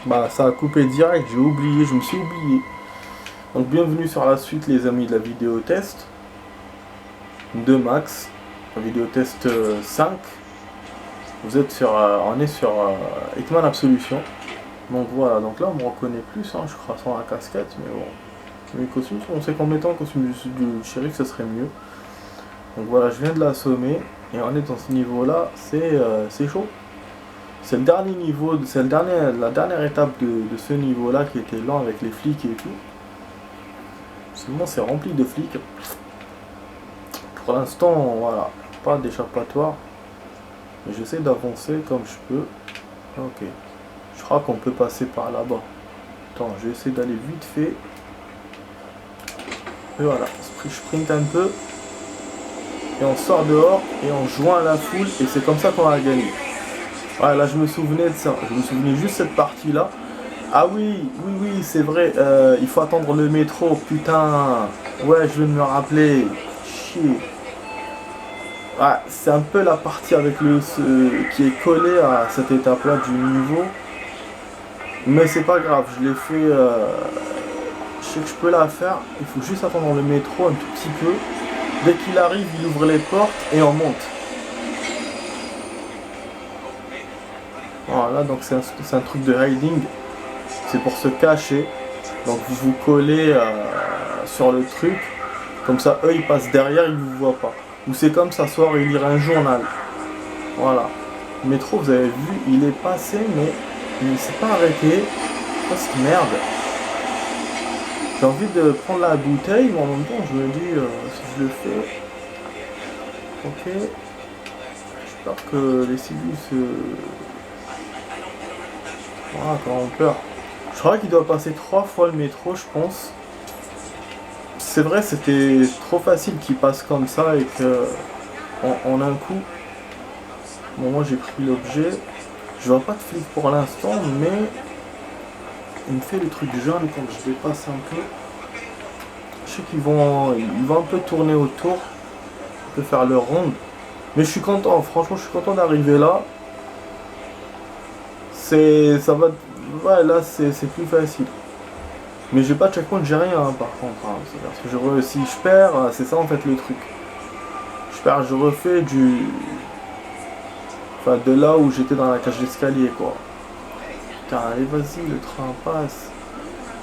Bah ça a coupé direct, j'ai oublié, je me suis oublié. Donc bienvenue sur la suite les amis de la vidéo test de Max, la vidéo test 5. Vous êtes sur, on est sur Hitman Absolution. Donc voilà, donc là on me reconnaît plus, hein, je crois sans la casquette, mais bon. Les costumes, on sait qu'en mettant le costume du shérif ça serait mieux. Donc voilà, je viens de l'assommer et on est dans ce niveau là, c'est chaud. C'est le dernier niveau, c'est la dernière étape de ce niveau là qui était lent avec les flics et tout. Seulement c'est rempli de flics. Pour l'instant, voilà, pas d'échappatoire. Mais j'essaie d'avancer comme je peux. Ok. Je crois qu'on peut passer par là-bas. Attends, je vais essayer d'aller vite fait. Et voilà, je sprint un peu. Et on sort dehors et on joint la foule. Et c'est comme ça qu'on va gagner. Ouais, là je me souvenais de ça. Je me souvenais juste cette partie-là. Ah oui, c'est vrai. Il faut attendre le métro. Putain. Ouais, je viens de me rappeler. Chier. Ouais, c'est un peu la partie avec qui est collée à cette étape-là du niveau. Mais c'est pas grave, je l'ai fait. Je sais que je peux la faire. Il faut juste attendre le métro un tout petit peu. Dès qu'il arrive, il ouvre les portes et on monte. Voilà, donc c'est un truc de hiding. C'est pour se cacher. Donc vous vous collez sur le truc. Comme ça, eux ils passent derrière, ils vous voient pas. Ou c'est comme s'asseoir et lire un journal. Voilà. Le métro, vous avez vu, il est passé, mais il s'est pas arrêté. Oh, cette merde. J'ai envie de prendre la bouteille, mais en même temps, je me dis, si je le fais... Ok. J'espère que les civils se... Voilà, quand on peur. Je crois qu'il doit passer 3 fois le métro, je pense. C'est vrai, c'était trop facile qu'il passe comme ça et que... En un coup... Bon, moi j'ai pris l'objet. Je vois pas de flic pour l'instant, mais... Il me fait le truc jaune quand je dépasse un peu. Je sais qu'ils vont un peu tourner autour. On peut faire leur ronde. Mais je suis content, franchement je suis content d'arriver là. Ça va... Ouais, là c'est plus facile. Mais j'ai pas de checkpoint, j'ai rien hein, par contre. Hein. Parce que si je perds, c'est ça en fait le truc. Je perds, je refais Enfin, de là où j'étais dans la cage d'escalier, quoi. Putain, allez, vas-y, le train passe.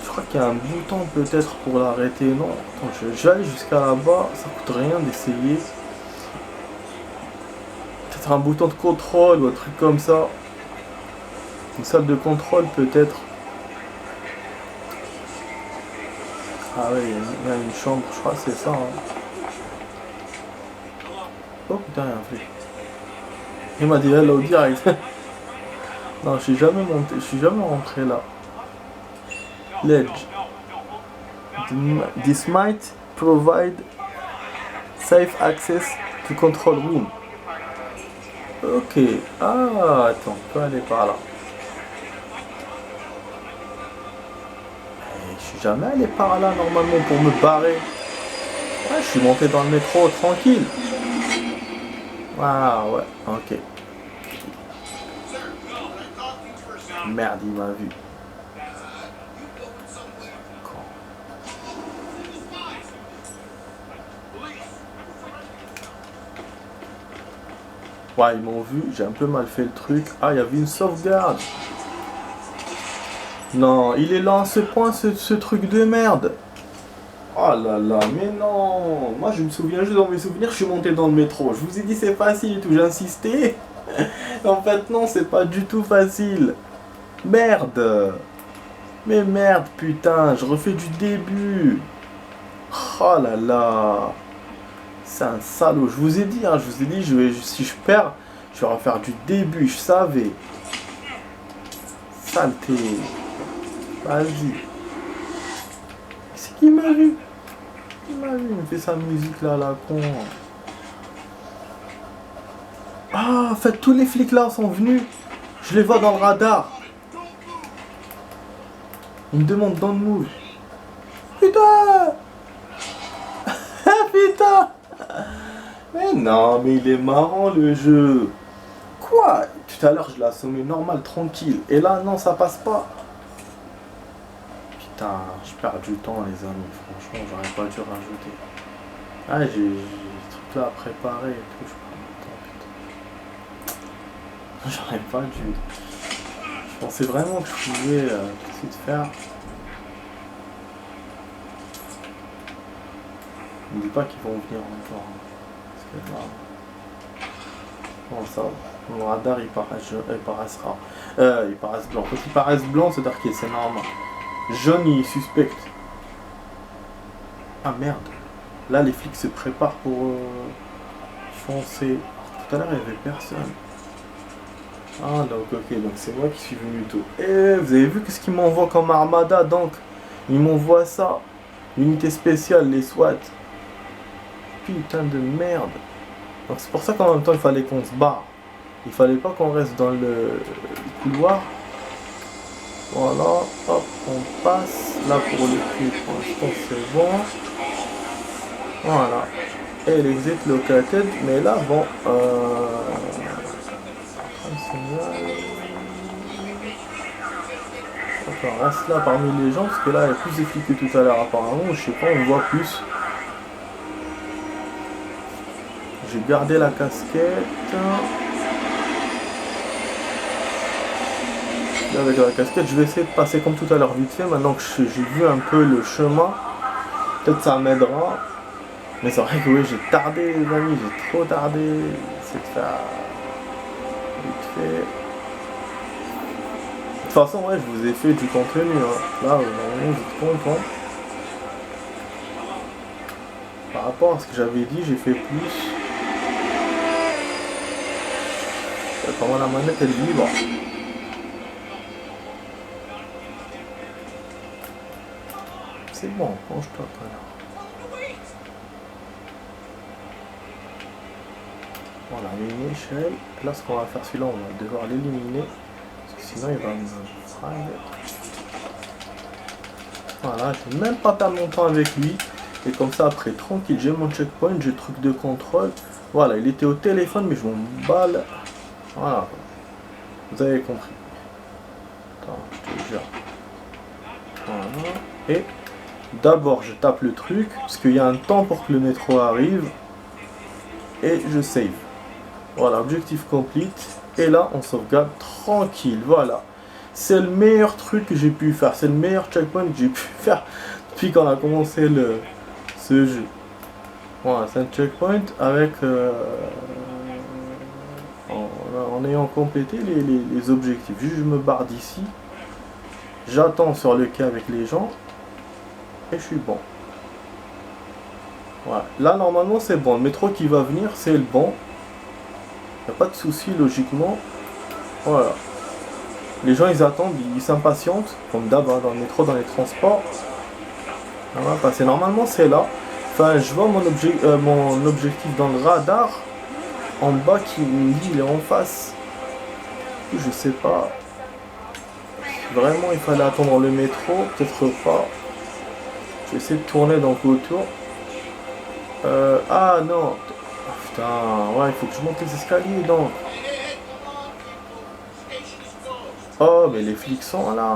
Je crois qu'il y a un bouton peut-être pour l'arrêter. Non, attends, je vais aller jusqu'à là-bas. Ça coûte rien d'essayer. Peut-être un bouton de contrôle ou un truc comme ça. Une salle de contrôle peut-être. Ah ouais, il y a une chambre, je crois que c'est ça. Hein. Oh putain, il y a un flic. Il m'a dit hello direct. Non, je suis jamais monté, je suis jamais rentré là. Ledge. This might provide safe access to control room. Ok. Ah, attends, on peut aller par là. Je suis jamais allé par là normalement pour me barrer. Ouais, je suis monté dans le métro tranquille. Ah ouais, ok. Merde, il m'a vu. Ouais, ils m'ont vu, j'ai un peu mal fait le truc. Ah, il y avait une sauvegarde. Non, il est là à ce point, ce truc de merde. Oh là là, mais non. Moi, je me souviens juste dans mes souvenirs, je suis monté dans le métro. Je vous ai dit c'est facile et tout, j'ai insisté. En fait, non, c'est pas du tout facile. Merde. Mais merde, putain, je refais du début. Oh là là. C'est un salaud. Je vous ai dit, si je perds, je vais refaire du début, je savais. Saleté. Vas-y. C'est qui m'a vu? Il m'a vu, il me fait sa musique là, la con. Ah, en fait, tous les flics là sont venus. Je les vois dans le radar. Ils me demandent dans le move. Putain. Putain. Mais non, mais il est marrant le jeu. Quoi? Tout à l'heure, je l'ai assommé normal, tranquille. Et là, non, ça passe pas. Putain, je perds du temps les amis, franchement j'aurais pas dû rajouter. Ah j'ai des trucs là à préparer et tout, je prends mon temps, putain. J'aurais pas dû. Je pensais vraiment que je pouvais tout de suite faire. Ne dis pas qu'ils vont venir encore. Parce que là. Bon ça, mon radar il paraisse rare. Il paraisse blanc. Quand il paraisse blanc, c'est-à-dire que c'est normal. Jaune il suspecte. Ah merde. Là les flics se préparent pour foncer. Tout à l'heure il n'y avait personne. Ah donc ok, donc c'est moi qui suis venu tôt. Et vous avez vu qu'est-ce qu'ils m'envoient comme armada donc. Ils m'envoient ça. Unité spéciale, les SWAT. Putain de merde. Donc c'est pour ça qu'en même temps il fallait qu'on se barre. Il fallait pas qu'on reste dans le couloir. Voilà, hop, on passe. Là pour le cul, pour l'instant c'est bon. Voilà. Et l'exit located, mais là bon, D'accord, reste là parmi les gens, parce que là il y a plus de flics que tout à l'heure apparemment, je sais pas, on voit plus. J'ai gardé la casquette. Là, avec la casquette, je vais essayer de passer comme tout à l'heure vite fait, maintenant que j'ai vu un peu le chemin. Peut-être ça m'aidera. Mais c'est vrai que oui, j'ai tardé les amis, j'ai trop tardé. C'est de faire vite fait. De toute façon, ouais, je vous ai fait du contenu. Hein. Là, vous êtes content. Par rapport à ce que j'avais dit, j'ai fait plus. Comment la manette elle est libre. C'est bon, range-toi pas là. Voilà, une échelle. Là, ce qu'on va faire, celui-là, on va devoir l'éliminer. Parce que sinon, il va me frag. Voilà, je vais même pas perdre mon temps avec lui. Et comme ça, après, tranquille, j'ai mon checkpoint, j'ai le truc de contrôle. Voilà, il était au téléphone, mais je m'en balle. Voilà. Vous avez compris. Attends, je te jure. Voilà. Et d'abord, je tape le truc, parce qu'il y a un temps pour que le métro arrive. Et je save. Voilà, objectif complete. Et là, on sauvegarde tranquille. Voilà. C'est le meilleur truc que j'ai pu faire. C'est le meilleur checkpoint que j'ai pu faire depuis qu'on a commencé ce jeu. Voilà, c'est un checkpoint avec... en ayant complété les objectifs. Juste, je me barre d'ici. J'attends sur le quai avec les gens. Et je suis bon. Voilà. Là, normalement, c'est bon. Le métro qui va venir, c'est le bon. Il n'y a pas de souci, logiquement. Voilà. Les gens, ils attendent, ils s'impatientent. Comme d'hab, dans le métro, dans les transports. On va passer. Normalement, c'est là. Enfin, je vois mon objectif dans le radar. En bas, qui me dit, il est en face. Je sais pas. Vraiment, il fallait attendre le métro. Peut-être pas. Je vais essayer de tourner donc autour. Ah non. Ah, putain, ouais, il faut que je monte les escaliers donc. Oh, mais les flics sont là.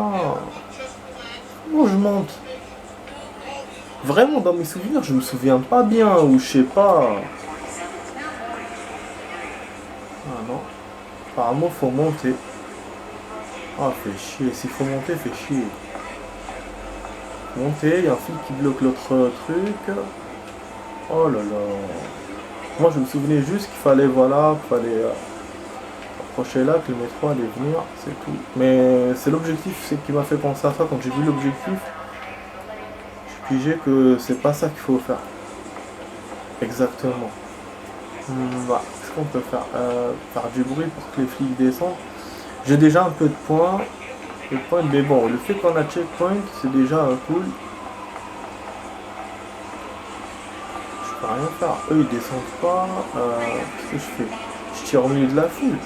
Comment je monte? Vraiment, dans mes souvenirs, je me souviens pas bien, ou je sais pas. Ah non. Apparemment, faut monter. Ah, fait chier. S'il faut monter, fait chier. Monter, il y a un fil qui bloque l'autre truc. Oh là là. Moi, je me souvenais juste qu'il fallait, voilà, qu'il fallait approcher là, que le métro allait venir, c'est tout. Mais c'est l'objectif, c'est qui m'a fait penser à ça. Quand j'ai vu l'objectif, j'ai pigé que c'est pas ça qu'il faut faire. Exactement. Bah, qu'est-ce qu'on peut faire? Faire du bruit pour que les flics descendent. J'ai déjà un peu de points. Mais bon, le fait qu'on a checkpoint, c'est déjà cool. Je peux rien faire. Eux, ils descendent pas. Qu'est-ce que je fais? Je tire au milieu de la foule.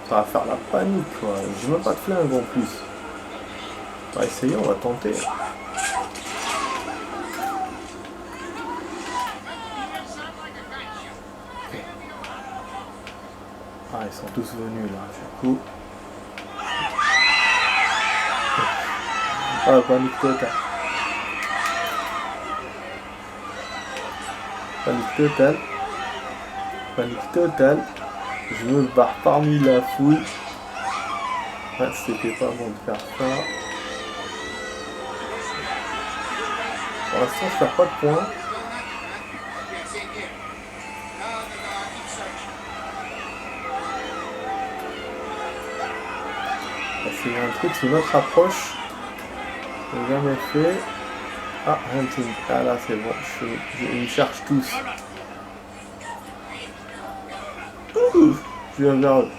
Ça va faire la panique, quoi. J'ai même pas de flingue en plus. On va essayer, on va tenter. Ah, ils sont tous venus là, du coup. Ah, panique totale. Panique totale. Panique totale. Je me barre parmi la foule. Ah, c'était pas bon de faire ça. Pour l'instant, je perds pas de points. C'est un truc, c'est une autre approche. Je n'ai jamais fait. Ah, hunting. Ah là, c'est bon. Ils me cherchent tous. Ouh, je viens vers eux.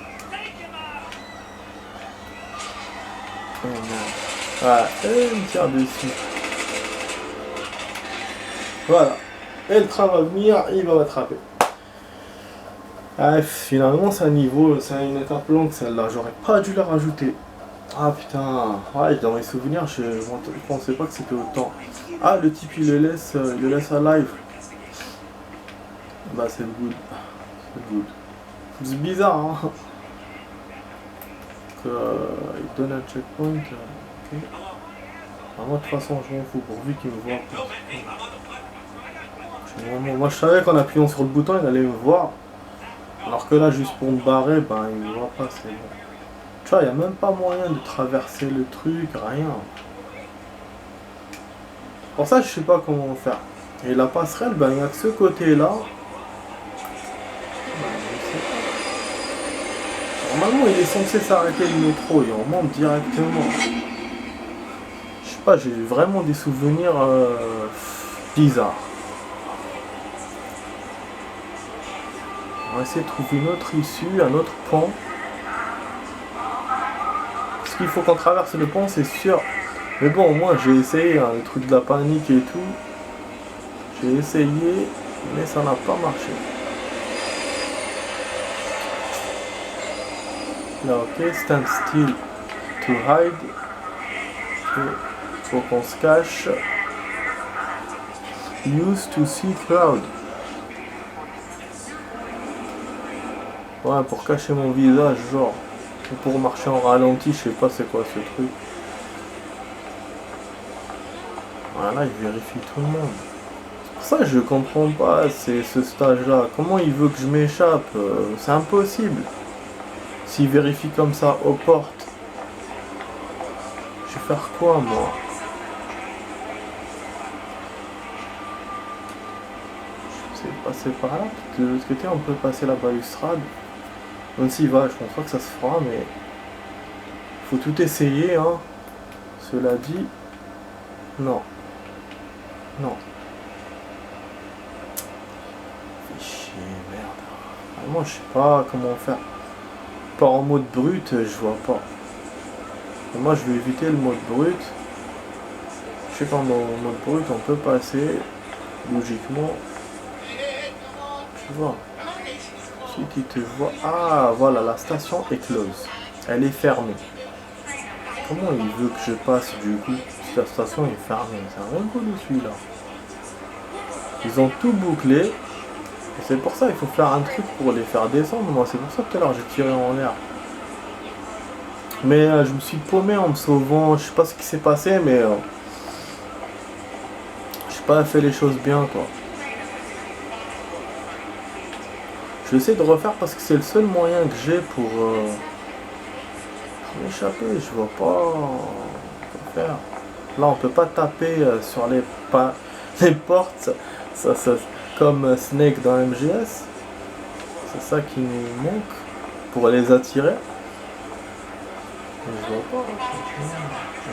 Oh non. Voilà, et il me tire dessus. Voilà. Et le train va venir, il va m'attraper. Bref, finalement, c'est un niveau, c'est une étape longue celle-là. J'aurais pas dû la rajouter. Ah putain, ouais, dans mes souvenirs, je pensais pas que c'était autant. Ah, le type il le laisse à live. Bah, c'est good. C'est good. C'est bizarre, hein. Il donne un checkpoint. Ok. Alors, moi, de toute façon, je m'en fous pourvu qu'il me voit. Moi, je savais qu'en appuyant sur le bouton, il allait me voir. Alors que là, juste pour me barrer, ben, il me voit pas, c'est bon. Tu vois, il n'y a même pas moyen de traverser le truc, rien. Pour ça, je sais pas comment faire. Et la passerelle, ben, il n'y a que ce côté-là. Ben, je sais pas. Normalement, il est censé s'arrêter le métro et on monte directement. Je sais pas, j'ai vraiment des souvenirs bizarres. On va essayer de trouver une autre issue, un autre pont. Parce qu'il faut qu'on traverse le pont, c'est sûr. Mais bon, moi j'ai essayé, hein, le truc de la panique et tout. J'ai essayé, mais ça n'a pas marché. Là, ok, stand still to hide. Okay. Faut qu'on se cache. Use to see crowd. Ouais, pour cacher mon visage, genre. Pour marcher en ralenti, je sais pas c'est quoi ce truc. Voilà, il vérifie tout le monde. C'est pour ça que je comprends pas ce stage-là. Comment il veut que je m'échappe? C'est impossible. S'il vérifie comme ça aux portes, je vais faire quoi, moi? Je sais passer par là. De l'autre côté, on peut passer la balustrade. On s'y va, je pense pas que ça se fera, mais faut tout essayer, hein. Cela dit, non. Non. Fais chier, merde. Moi, je sais pas comment faire. Pas en mode brut, je vois pas. Et moi, je vais éviter le mode brut. Je sais qu'en mode brut, on peut passer logiquement. Tu vois. Si tu te vois. Ah, voilà, la station est close. Elle est fermée. Comment il veut que je passe du coup si la station est fermée? C'est un rigolo celui-là. Ils ont tout bouclé. Et c'est pour ça qu'il faut faire un truc pour les faire descendre. Moi, c'est pour ça que tout à l'heure j'ai tiré en l'air. Mais je me suis paumé en me sauvant. Je sais pas ce qui s'est passé, mais j'ai pas fait les choses bien, quoi. Je vais essayer de refaire parce que c'est le seul moyen que j'ai pour m'échapper. Je vois pas quoi faire. Là, on peut pas taper sur les portes. Ça, comme Snake dans MGS. C'est ça qui nous manque pour les attirer. Je vois pas.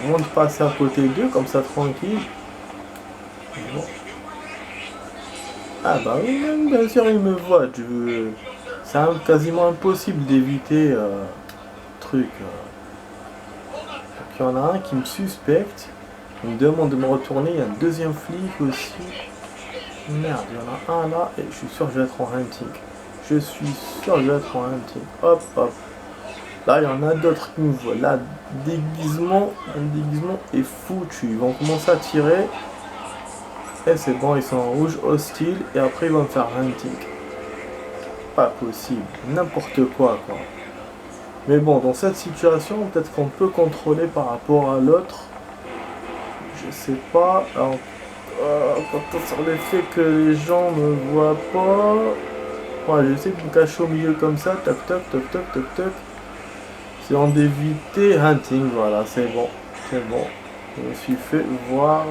Au moins de passer à côté d'eux comme ça tranquille. Bon. Ah bah oui, bien sûr il me voit. C'est quasiment impossible d'éviter truc. Donc il y en a un qui me suspecte. Il me demande de me retourner. Il y a un deuxième flic aussi. Merde, il y en a un là et je suis sûr que je vais être en hunting. Je suis sûr que je vais être en hunting. Hop, hop. Là, il y en a d'autres qui me voient. Là, un déguisement est foutu. Ils vont commencer à tirer. Et c'est bon, ils sont en rouge, hostile. Et après, ils vont me faire hunting. Pas possible. N'importe quoi, quoi. Mais bon, dans cette situation, peut-être qu'on peut contrôler par rapport à l'autre. je sais pas. Alors, quand sur le fait que les gens me voient pas. Ouais, j'essaie de me cacher au milieu comme ça. Tac, tac, tac, tac, tac, tac. C'est en d'éviter hunting. Voilà, c'est bon. C'est bon. Je me suis fait voir.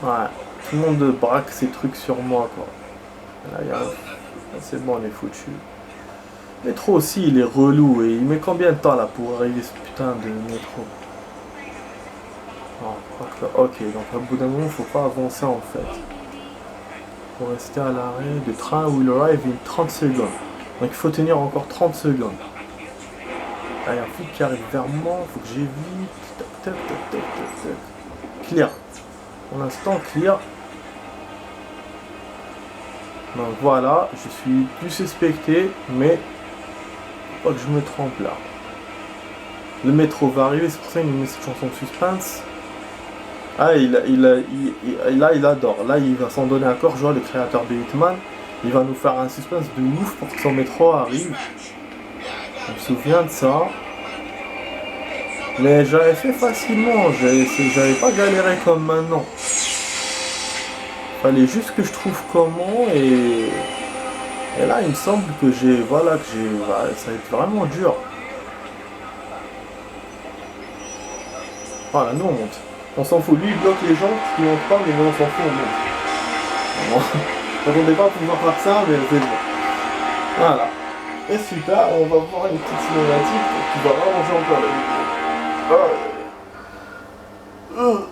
Ouais. Tout le monde braque ses trucs sur moi, quoi. Là, y a un... C'est bon, on est foutu. Le métro aussi, il est relou. Et il met combien de temps là pour arriver ce putain de métro? Ok, donc au bout d'un moment, faut pas avancer en fait. Faut rester à l'arrêt. The train will arrive in 30 secondes. Donc il faut tenir encore 30 secondes. Là, il y a un flic qui arrive vers moi, faut que j'évite. Tac, tac, tac, tac, tac, tac. Clear. Pour l'instant, clear. Donc voilà, je suis plus suspecté, mais faut pas que je me trompe là. Le métro va arriver, c'est pour ça qu'il me met cette chanson de suspense. Ah, là, il adore. Là, il va s'en donner un corps. Genre, le créateur de Hitman, il va nous faire un suspense de ouf pour que son métro arrive. Je me souviens de ça. Mais j'avais fait facilement. J'avais pas galéré comme maintenant. Fallait juste que je trouve comment. Et là, il me semble que j'ai. Voilà, ça va être vraiment dur. Voilà, nous on monte. On s'en fout, lui il bloque les gens qui montent pas, mais nous on s'en fout, on monte. On m'attendait pas à pouvoir faire ça, mais c'est bon. Voilà. Et super, on va voir une petite cinématique qui va rallonger encore la vidéo.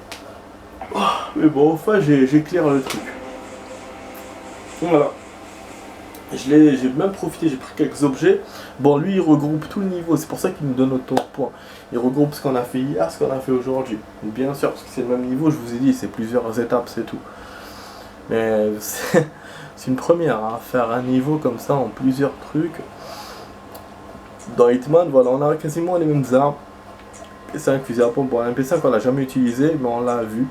Mais bon, enfin j'éclaire le truc. Voilà. J'ai même profité, j'ai pris quelques objets. Bon, lui, il regroupe tout le niveau, c'est pour ça qu'il nous donne autant de points. Il regroupe ce qu'on a fait hier, ce qu'on a fait aujourd'hui. Bien sûr, parce que c'est le même niveau, je vous ai dit, c'est plusieurs étapes, c'est tout. Mais c'est une première, hein, faire un niveau comme ça en plusieurs trucs. Dans Hitman, voilà, on a quasiment les mêmes armes. P5, fusil à pompe, bon, un P5 on l'a jamais utilisé, mais on l'a vu.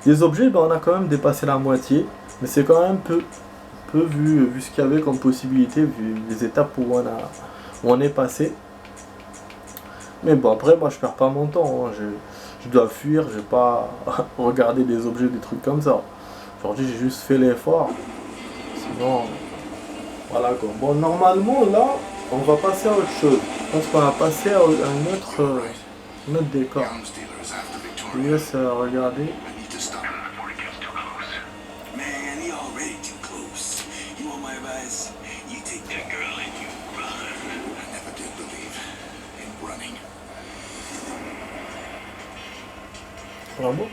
Les objets, ben, on a quand même dépassé la moitié, mais c'est quand même peu vu ce qu'il y avait comme possibilité, vu les étapes où on est passé. Mais bon, après, moi je perds pas mon temps, hein. Je dois fuir, je vais pas regarder des objets, des trucs comme ça. Aujourd'hui, j'ai juste fait l'effort. Sinon, voilà quoi. Bon, normalement, là, on va passer à autre chose. Je pense qu'on va passer à un autre décor. Je vous laisse regarder. Vraiment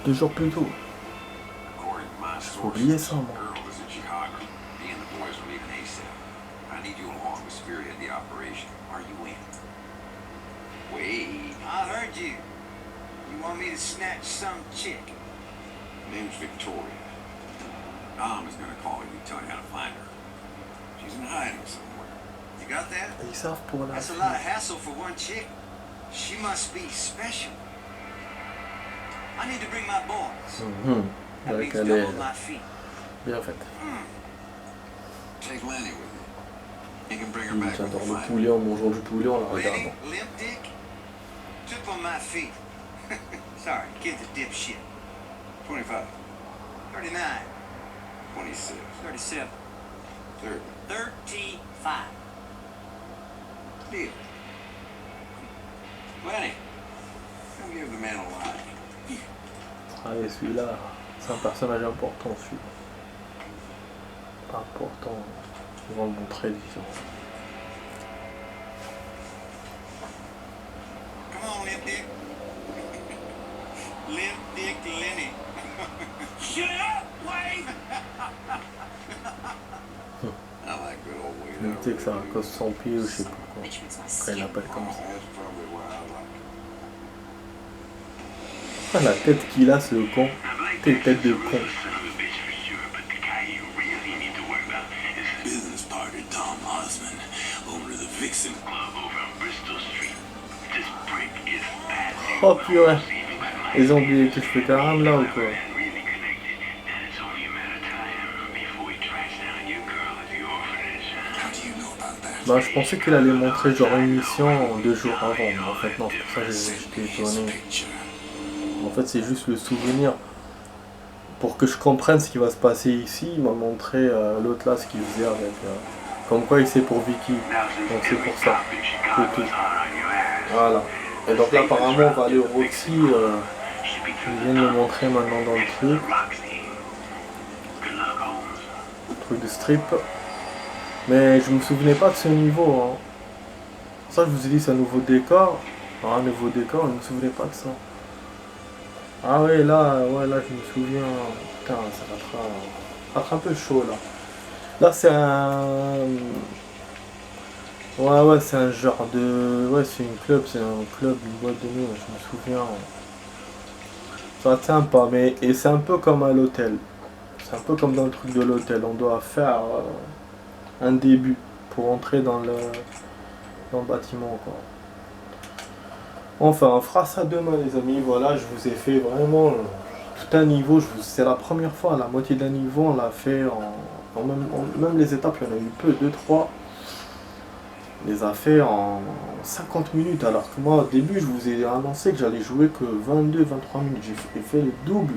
2 jours plus tôt. J'ai oublié ça, moi. I heard you. You want me to snatch some chick? Name's Victoria. Dom is gonna call you, tell you how to find her. She's in hiding somewhere. You got that? Ils savent pour la That's a lot of hassle for one chick. She must be special. I need to bring my boys. That means double my feet. Bien fait. Take Lenny with me. You can bring her back. J'adore le poulet, en mangeant du poulet, en la regardant. Limp dick. Tip on my feet. Sorry, kid's a dipshit. 25. 39. 26. 37. 30. 35. Deal. Lenny, come give the man a line. Allez, celui-là, c'est un personnage important, celui-là. Important, ils vont le montrer, disons. Come on, Limp Dick. Limp Dick Lenny. Shut up, Wade! I like good old Wade. Il me dit que ça à cause de son pied ou je sais pas quoi. Quand il l'appelle comme ça. Ah, la tête qu'il a, ce con. Quelle tête de con. Business partner Tom Osmond, owner of the Vixen Club over on Bristol Street. This brick is bad news. Oh purée. Ils ont oublié que je fais carrément là ou quoi? How do you know about that? Bah, je pensais qu'il allait montrer genre une mission 2 jours avant, mais en fait non, c'est pour ça que j'étais étonné. En fait c'est juste le souvenir. Pour que je comprenne ce qui va se passer ici, il m'a montré l'autre là ce qu'il faisait avec. Comme quoi il sait pour Vicky. Donc c'est pour ça. C'est tout. Voilà. Et donc là apparemment on va aller au Roxy. Ils viennent me montrer maintenant dans le truc. Truc de strip. Mais je me souvenais pas de ce niveau. Hein. Ça je vous ai dit c'est un nouveau décor. Un nouveau décor, je me souvenais pas de ça. Ah ouais là je me souviens. Putain ça va être un peu chaud là. Là c'est un. Ouais c'est un genre de. Ouais c'est une club, une boîte de nuit, je me souviens. Ça va être sympa, mais et c'est un peu comme à l'hôtel. C'est un peu comme dans le truc de l'hôtel. On doit faire un début pour entrer dans le bâtiment quoi. Enfin, on fera ça demain les amis. Voilà, je vous ai fait vraiment tout un niveau. C'est la première fois, la moitié d'un niveau, on l'a fait même les étapes, il y en a eu peu, 2, 3. On les a fait en 50 minutes. Alors que moi, au début, je vous ai annoncé que j'allais jouer que 22, 23 minutes. J'ai fait le double.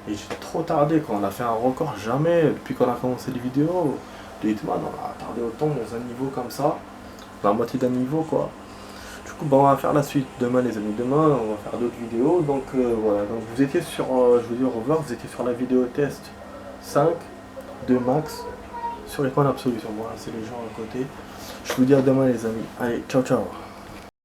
Et j'ai trop tardé quand on a fait un record. Jamais, depuis qu'on a commencé les vidéos de Hitman, on a tardé autant dans un niveau comme ça. La moitié d'un niveau quoi. Du coup, on va faire la suite demain les amis. Demain, on va faire d'autres vidéos. Donc voilà, donc vous étiez sur, je vous dis au revoir, vous étiez sur la vidéo test 5 de Max sur les points d'absolution. Voilà, c'est les gens à côté. Je vous dis à demain les amis. Allez, ciao ciao.